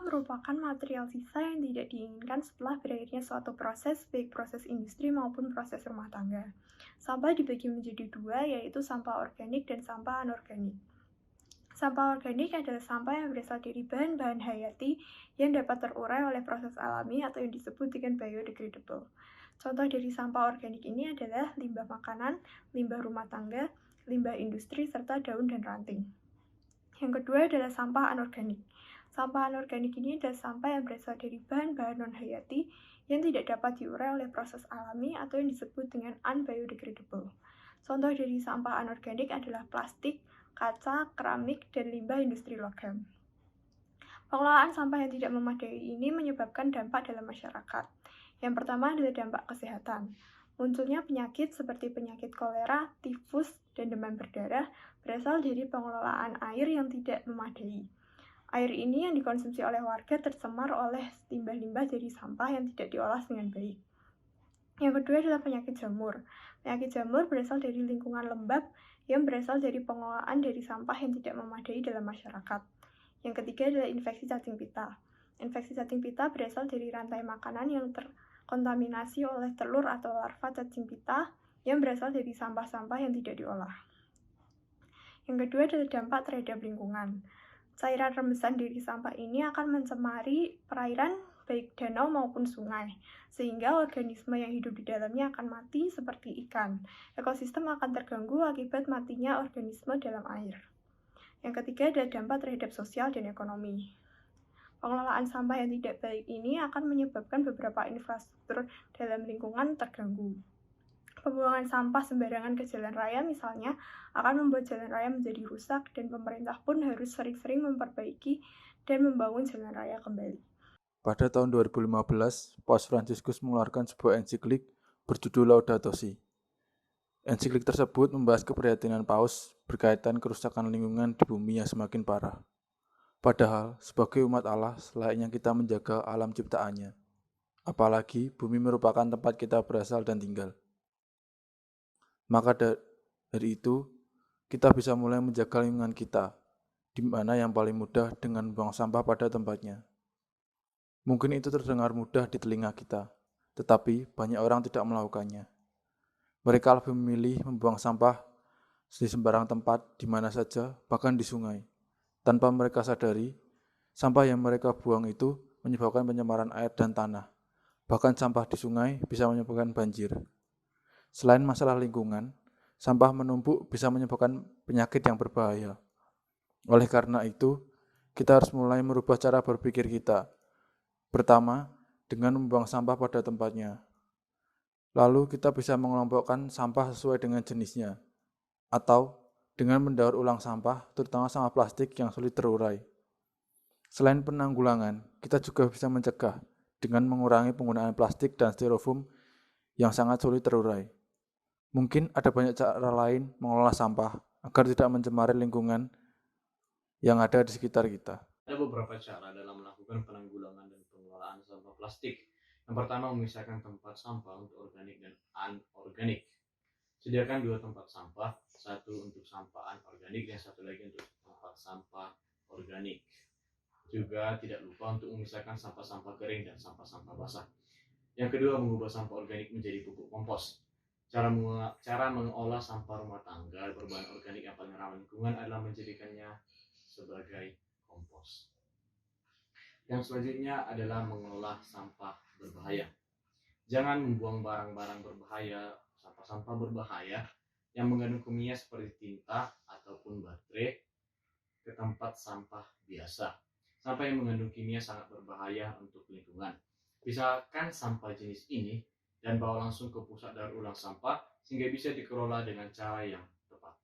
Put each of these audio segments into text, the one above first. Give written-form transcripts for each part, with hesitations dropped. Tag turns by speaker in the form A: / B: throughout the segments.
A: merupakan material sisa yang tidak diinginkan setelah berakhirnya suatu proses, baik proses industri maupun proses rumah tangga. Sampah dibagi menjadi dua, yaitu sampah organik dan sampah anorganik. Sampah organik adalah sampah yang berasal dari bahan-bahan hayati yang dapat terurai oleh proses alami atau yang disebut dengan biodegradable. Contoh dari sampah organik ini adalah limbah makanan, limbah rumah tangga, limbah industri, serta daun dan ranting. Yang kedua adalah sampah anorganik. Sampah anorganik ini adalah sampah yang berasal dari bahan-bahan non-hayati yang tidak dapat diurai oleh proses alami atau yang disebut dengan unbiodegradable. Contoh dari sampah anorganik adalah plastik, kaca, keramik, dan limbah industri logam. Pengelolaan sampah yang tidak memadai ini menyebabkan dampak dalam masyarakat. Yang pertama adalah dampak kesehatan. Munculnya penyakit seperti penyakit kolera, tifus, dan demam berdarah berasal dari pengelolaan air yang tidak memadai. Air ini yang dikonsumsi oleh warga tercemar oleh limbah-limbah dari sampah yang tidak diolah dengan baik. Yang kedua adalah penyakit jamur. Penyakit jamur berasal dari lingkungan lembab yang berasal dari pengelolaan dari sampah yang tidak memadai dalam masyarakat. Yang ketiga adalah infeksi cacing pita. Infeksi cacing pita berasal dari rantai makanan yang terkontaminasi oleh telur atau larva cacing pita yang berasal dari sampah-sampah yang tidak diolah. Yang kedua adalah dampak terhadap lingkungan. Cairan rembesan dari sampah ini akan mencemari perairan baik danau maupun sungai, sehingga organisme yang hidup di dalamnya akan mati seperti ikan. Ekosistem akan terganggu akibat matinya organisme dalam air. Yang ketiga adalah dampak terhadap sosial dan ekonomi. Pengelolaan sampah yang tidak baik ini akan menyebabkan beberapa infrastruktur dalam lingkungan terganggu. Pembuangan sampah sembarangan ke jalan raya misalnya akan membuat jalan raya menjadi rusak dan pemerintah pun harus sering-sering memperbaiki dan membangun jalan raya kembali.
B: Pada tahun 2015, Paus Fransiskus mengeluarkan sebuah ensiklik berjudul Laudato Si. Ensiklik tersebut membahas keprihatinan Paus berkaitan kerusakan lingkungan di bumi yang semakin parah. Padahal, sebagai umat Allah, selayaknya kita menjaga alam ciptaannya. Apalagi, bumi merupakan tempat kita berasal dan tinggal. Maka dari itu, kita bisa mulai menjaga lingkungan kita, di mana yang paling mudah dengan membuang sampah pada tempatnya. Mungkin itu terdengar mudah di telinga kita, tetapi banyak orang tidak melakukannya. Mereka lebih memilih membuang sampah di sembarang tempat, di mana saja, bahkan di sungai. Tanpa mereka sadari, sampah yang mereka buang itu menyebabkan pencemaran air dan tanah. Bahkan sampah di sungai bisa menyebabkan banjir. Selain masalah lingkungan, sampah menumpuk bisa menyebabkan penyakit yang berbahaya. Oleh karena itu, kita harus mulai merubah cara berpikir kita. Pertama, dengan membuang sampah pada tempatnya. Lalu kita bisa mengelompokkan sampah sesuai dengan jenisnya, atau dengan mendaur ulang sampah, terutama sampah plastik yang sulit terurai. Selain penanggulangan, kita juga bisa mencegah dengan mengurangi penggunaan plastik dan styrofoam yang sangat sulit terurai. Mungkin ada banyak cara lain mengelola sampah agar tidak mencemari lingkungan yang ada di sekitar kita.
C: Ada beberapa cara dalam melakukan penanggulangan dan pengelolaan sampah plastik. Yang pertama, memisahkan tempat sampah untuk organik dan anorganik. Sediakan 2 tempat sampah, satu untuk sampah anorganik dan satu lagi untuk tempat sampah organik. Juga tidak lupa untuk memisahkan sampah-sampah kering dan sampah-sampah basah. Yang kedua, mengubah sampah organik menjadi pupuk kompos. Cara mengolah sampah rumah tangga berbahan organik yang paling ramah lingkungan adalah menjadikannya sebagai kompos. Yang selanjutnya adalah mengolah sampah berbahaya. Jangan membuang barang-barang berbahaya, sampah-sampah berbahaya yang mengandung kimia seperti tinta ataupun baterai ke tempat sampah biasa. Sampah yang mengandung kimia sangat berbahaya untuk lingkungan. Pisahkan sampah jenis ini dan bawa langsung ke pusat daur ulang sampah sehingga bisa dikelola dengan cara yang tepat.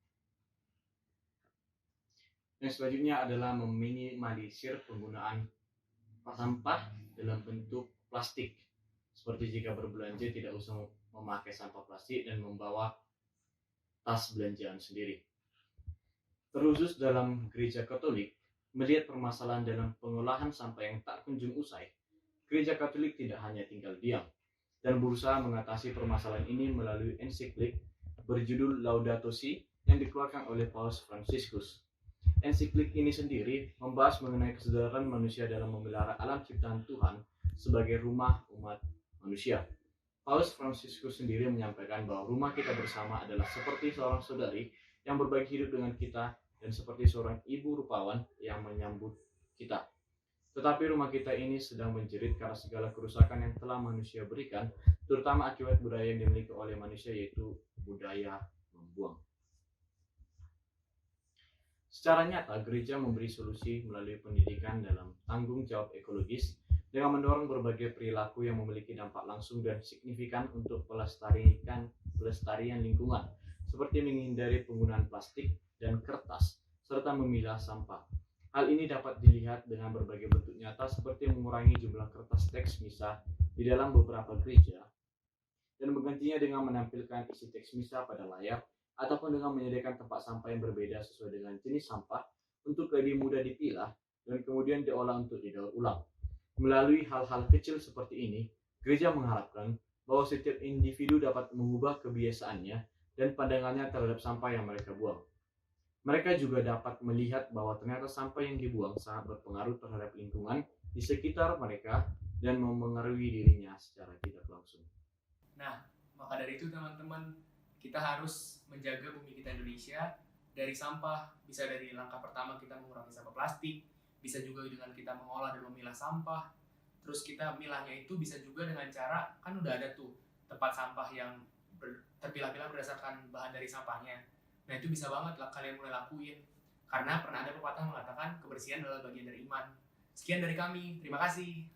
C: Yang selanjutnya adalah meminimalisir penggunaan sampah dalam bentuk plastik. Seperti jika berbelanja tidak usah memakai sampah plastik dan membawa tas belanjaan sendiri. Terkhusus dalam gereja Katolik, melihat permasalahan dalam pengolahan sampah yang tak kunjung usai, gereja Katolik tidak hanya tinggal diam dan berusaha mengatasi permasalahan ini melalui ensiklik berjudul Laudato Si yang dikeluarkan oleh Paus Fransiskus. Ensiklik ini sendiri membahas mengenai kesadaran manusia dalam memelihara alam ciptaan Tuhan sebagai rumah umat manusia. Paus Fransiskus sendiri menyampaikan bahwa rumah kita bersama adalah seperti seorang saudari yang berbagi hidup dengan kita dan seperti seorang ibu rupawan yang menyambut kita. Tetapi rumah kita ini sedang menjerit karena segala kerusakan yang telah manusia berikan, terutama akibat budaya yang dimiliki oleh manusia, yaitu budaya membuang. Secara nyata, gereja memberi solusi melalui pendidikan dalam tanggung jawab ekologis dengan mendorong berbagai perilaku yang memiliki dampak langsung dan signifikan untuk pelestarian lingkungan, seperti menghindari penggunaan plastik dan kertas, serta memilah sampah. Hal ini dapat dilihat dengan berbagai bentuk nyata seperti mengurangi jumlah kertas teks misa di dalam beberapa gereja dan menggantinya dengan menampilkan isi teks misa pada layar ataupun dengan menyediakan tempat sampah yang berbeda sesuai dengan jenis sampah untuk lebih mudah dipilah dan kemudian diolah untuk didaur ulang. Melalui hal-hal kecil seperti ini, gereja mengharapkan bahwa setiap individu dapat mengubah kebiasaannya dan pandangannya terhadap sampah yang mereka buang. Mereka juga dapat melihat bahwa ternyata sampah yang dibuang sangat berpengaruh terhadap lingkungan di sekitar mereka dan memengaruhi dirinya secara tidak langsung.
D: Nah, maka dari itu teman-teman, kita harus menjaga bumi kita Indonesia dari sampah. Bisa dari langkah pertama kita mengurangi sampah plastik, bisa juga dengan kita mengolah dan memilah sampah. Terus kita milahnya itu bisa juga dengan cara, kan udah ada tuh tempat sampah yang terpilah-pilah berdasarkan bahan dari sampahnya. Nah itu bisa banget lah kalian mulai lakuin. Karena pernah ada pepatah mengatakan kebersihan adalah bagian dari iman. Sekian dari kami, terima kasih.